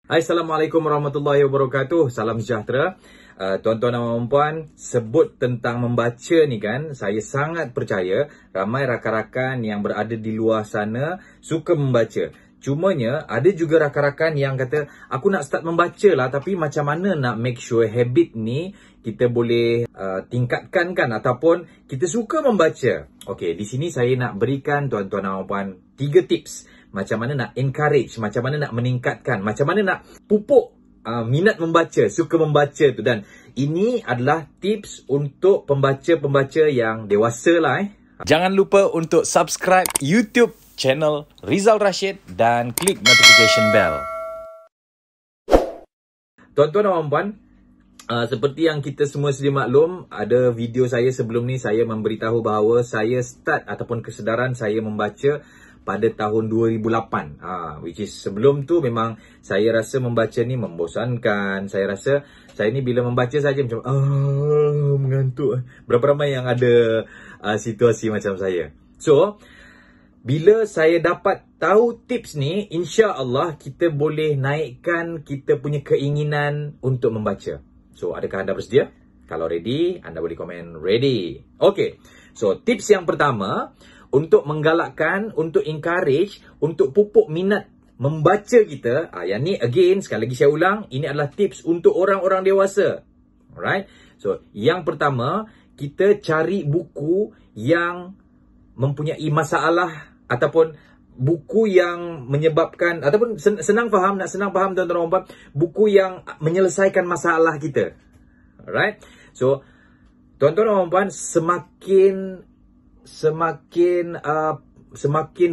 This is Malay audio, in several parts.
Assalamualaikum warahmatullahi wabarakatuh. Salam sejahtera. Tuan-tuan dan puan, sebut tentang membaca ni kan, saya sangat percaya ramai rakan-rakan yang berada di luar sana suka membaca. Cumanya ada juga rakan-rakan yang kata, aku nak start membaca lah, tapi macam mana nak make sure habit ni kita boleh tingkatkan kan, ataupun kita suka membaca. Okey, di sini saya nak berikan tuan-tuan dan puan 3 tips. Macam mana nak encourage, macam mana nak meningkatkan, macam mana nak pupuk minat membaca, suka membaca tu. Dan ini adalah tips untuk pembaca-pembaca yang dewasa lah. Jangan lupa untuk subscribe YouTube channel Rizal Rashid dan klik notification bell. Tuan-tuan dan puan, seperti yang kita semua sedia maklum, ada video saya sebelum ni saya memberitahu bahawa saya start ataupun kesedaran saya membaca pada tahun 2008. Which is sebelum tu memang saya rasa membaca ni membosankan. Saya rasa saya ni bila membaca saja macam mengantuk. Berapa ramai yang ada situasi macam saya. So, bila saya dapat tahu tips ni, insya-Allah kita boleh naikkan kita punya keinginan untuk membaca. So, adakah anda bersedia? Kalau ready, anda boleh komen ready. Okay. So, tips yang pertama, untuk menggalakkan, untuk encourage, untuk pupuk minat membaca kita. Yang ni again, sekali lagi saya ulang, ini adalah tips untuk orang-orang dewasa. Alright. So, yang pertama, kita cari buku yang mempunyai masalah ataupun buku yang menyebabkan, ataupun senang faham, nak senang faham tuan-tuan dan puan, buku yang menyelesaikan masalah kita. Alright. So, tuan-tuan dan puan, semakin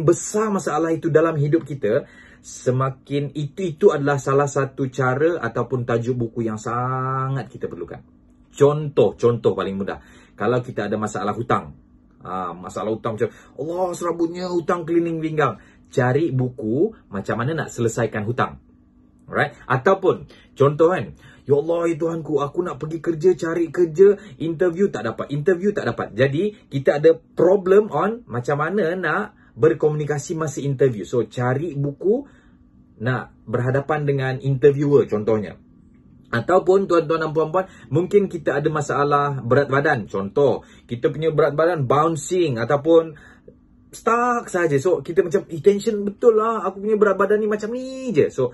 besar masalah itu dalam hidup kita, semakin itu adalah salah satu cara ataupun tajuk buku yang sangat kita perlukan. Contoh paling mudah. Kalau kita ada masalah hutang. Masalah hutang macam, Allah serabutnya hutang keliling pinggang. Cari buku macam mana nak selesaikan hutang. Alright? Ataupun, contoh kan, ya Allah, ya Tuhanku, aku nak pergi kerja, cari kerja, interview tak dapat. Jadi, kita ada problem on macam mana nak berkomunikasi masa interview. So, cari buku nak berhadapan dengan interviewer contohnya. Ataupun tuan-tuan dan puan-puan, mungkin kita ada masalah berat badan. Contoh, kita punya berat badan bouncing ataupun stuck saja. So, kita macam, tension betul lah, aku punya berat badan ni macam ni je. So,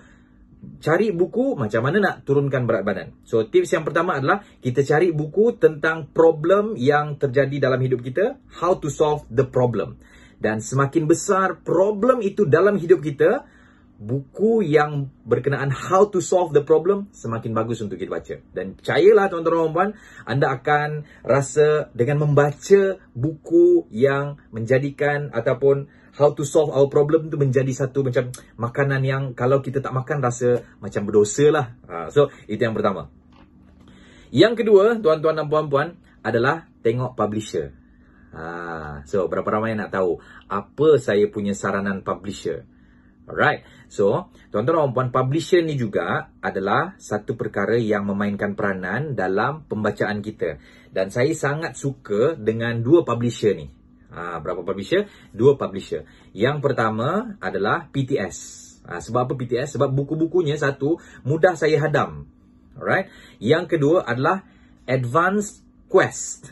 cari buku macam mana nak turunkan berat badan. So, tips yang pertama adalah kita cari buku tentang problem yang terjadi dalam hidup kita. How to solve the problem. Dan semakin besar problem itu dalam hidup kita, buku yang berkenaan how to solve the problem semakin bagus untuk kita baca. Dan percayalah tuan-tuan dan puan, anda akan rasa dengan membaca buku yang menjadikan ataupun how to solve our problem tu menjadi satu macam makanan yang kalau kita tak makan rasa macam berdosa lah. So, itu yang pertama. Yang kedua, tuan-tuan dan puan-puan, adalah tengok publisher. So, berapa ramai yang nak tahu apa saya punya saranan publisher? Alright. So, tuan-tuan dan puan, publisher ni juga adalah satu perkara yang memainkan peranan dalam pembacaan kita. Dan saya sangat suka dengan 2 publisher ni. Berapa publisher? 2 publisher. Yang pertama adalah PTS. Sebab apa PTS? Sebab buku-bukunya satu, mudah saya hadam. Alright. Yang kedua adalah Advanced Quest.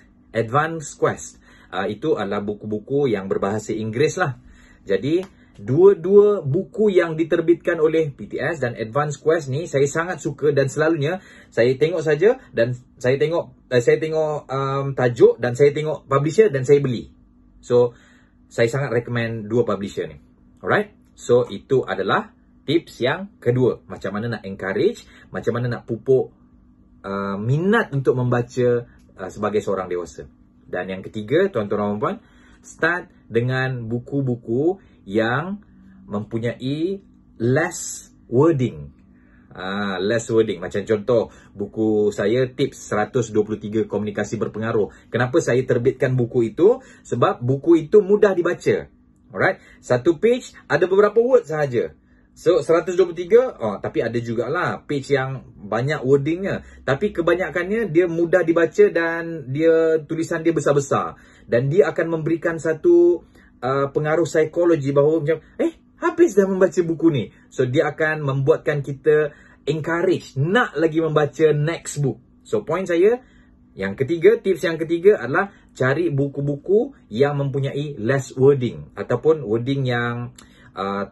Itu adalah buku-buku yang berbahasa Inggeris lah. Jadi, dua buku yang diterbitkan oleh PTS dan Advanced Quest ni saya sangat suka, dan selalunya saya tengok saja dan saya tengok tajuk dan saya tengok publisher dan saya beli. So, saya sangat recommend 2 publisher ni. Alright? So, itu adalah tips yang kedua. Macam mana nak encourage, macam mana nak pupuk minat untuk membaca sebagai seorang dewasa. Dan yang ketiga, tuan-tuan dan puan, start dengan buku-buku yang mempunyai less wording. Less wording. Macam contoh, buku saya tips 123 komunikasi berpengaruh. Kenapa saya terbitkan buku itu? Sebab buku itu mudah dibaca. Alright? Satu page ada beberapa word sahaja. So, 123, tapi ada jugalah page yang banyak wordingnya. Tapi kebanyakannya dia mudah dibaca dan tulisan dia besar-besar. Dan dia akan memberikan satu pengaruh psikologi bahawa macam, apa habis dah membaca buku ni. So, dia akan membuatkan kita encourage nak lagi membaca next book. So, point saya, tips yang ketiga adalah cari buku-buku yang mempunyai less wording ataupun wording yang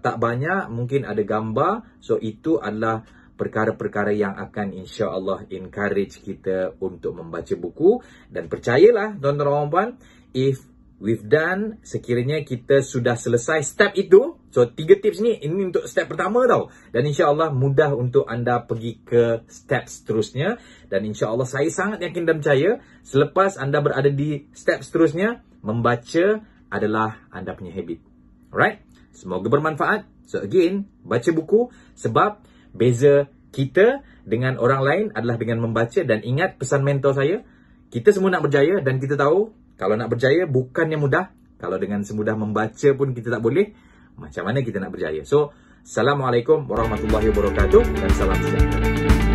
tak banyak, mungkin ada gambar. So, itu adalah perkara-perkara yang akan insya-Allah encourage kita untuk membaca buku. Dan percayalah tuan-tuan dan puan, if we've done, sekiranya kita sudah selesai step itu, so 3 tips ni, ini untuk step pertama tau. Dan insya-Allah mudah untuk anda pergi ke step seterusnya. Dan insya-Allah saya sangat yakin dan percaya, selepas anda berada di step seterusnya, membaca adalah anda punya habit. Alright? Semoga bermanfaat. So again, baca buku, sebab beza kita dengan orang lain adalah dengan membaca. Dan ingat pesan mentor saya, kita semua nak berjaya dan kita tahu kalau nak berjaya bukannya mudah. Kalau dengan semudah membaca pun kita tak boleh, macam mana kita nak berjaya? So, Assalamualaikum warahmatullahi wabarakatuh dan salam sejahtera.